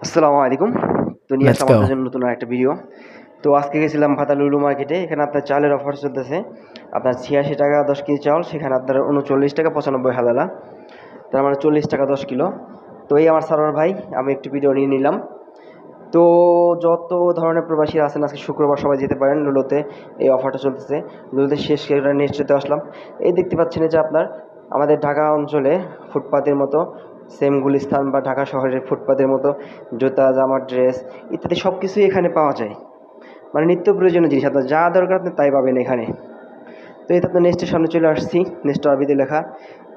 আসসালামু আলাইকুম। তো নিয়ে Let's আসলাম আপনাদের go. জন্য নতুন আরেকটা ভিডিও। তো আজকে গেছিলাম ভাতা লুলু মার্কেটে। এখানে আপনার চালের অফার চলতেছে। আপনার ৳৮৬ 10 কেজি চাল, সেখানে আপনার ৳৩৯ ৯৫ হালালা। তার মানে ৳৪০ 10 কিলো। তো এই আমার সারোয়ার ভাই, আমি একটু ভিডিও নিয়ে নিলাম। তো যত ধরনের প্রবাসী আছেন আজকে শুক্রবার সবাই যেতে পারেন লুলুতে। এই অফারটা চলতেছে। লুলুতে শেষ নেক্সট ডেতে আসলাম। এই দেখতে পাচ্ছেন এই যে আপনার আমাদের ঢাকা অঞ্চলে ফুটপাতের মতো সেম গুলিস্তান বা ঢাকা শহরের ফুটপাতের মতো জুতা, জামা, ড্রেস ইত্যাদি সব কিছুই এখানে পাওয়া যায়। মানে নিত্য প্রয়োজনীয় জিনিস আপনার যা দরকার আপনি তাই পাবেন এখানে। তো এই তো আপনার নেস্টের সামনে চলে আসছি। নেস্ট আরবিতে লেখা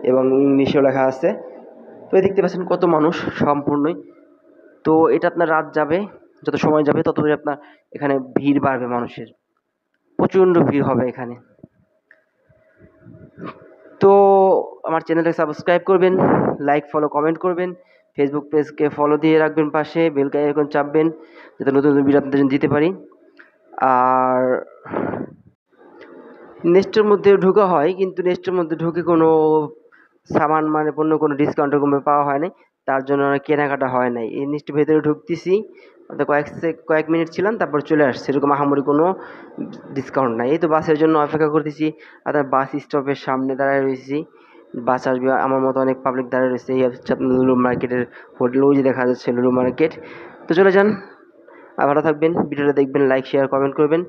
এবং ইংলিশেও লেখা আছে। তো এই দেখতে পাচ্ছেন কত মানুষ সম্পূর্ণই। তো এটা আপনার রাত যাবে, যত সময় যাবে ততই আপনার এখানে ভিড় বাড়বে মানুষের। প্রচণ্ড ভিড় হবে এখানে। তো আমার চ্যানেলটাকে সাবস্ক্রাইব করবেন, লাইক, ফলো, কমেন্ট করবেন। ফেসবুক পেজকে ফলো দিয়ে রাখবেন পাশে, বেল আইকন চাপবেন যাতে নতুন নতুন ভিডিও আপনাদের জন্য দিতে পারি। আর নেস্টের মধ্যে ঢোকা হয় কিন্তু নেস্টের মধ্যে ঢুকে কোনো সামান মানে পণ্য কোনো ডিসকাউন্ট এরকম পাওয়া হয় নাই। তার জন্য আর কেনাকাটা হয় নাই। এই নেস্টের ভেতরে ঢুকতেছি, তো কয়েক মিনিট ছিলাম, তারপর চলে আসছি। এরকম আহামরি কোনো ডিসকাউন্ট নাই। এই তো বাসের জন্য অপেক্ষা করতেছি। আর তার বাস স্টপের সামনে দাঁড়ায় রয়েছি। বাস আসবে, আমার মতো অনেক পাবলিক দাঁড়ায় রয়েছে। এই হচ্ছে আপনার লুলু মার্কেটের হোটেল, ওই যে দেখা যাচ্ছে লুলু মার্কেট। তো চলে যান, আর ভালো থাকবেন, ভিডিওটা দেখবেন, লাইক, শেয়ার, কমেন্ট করবেন।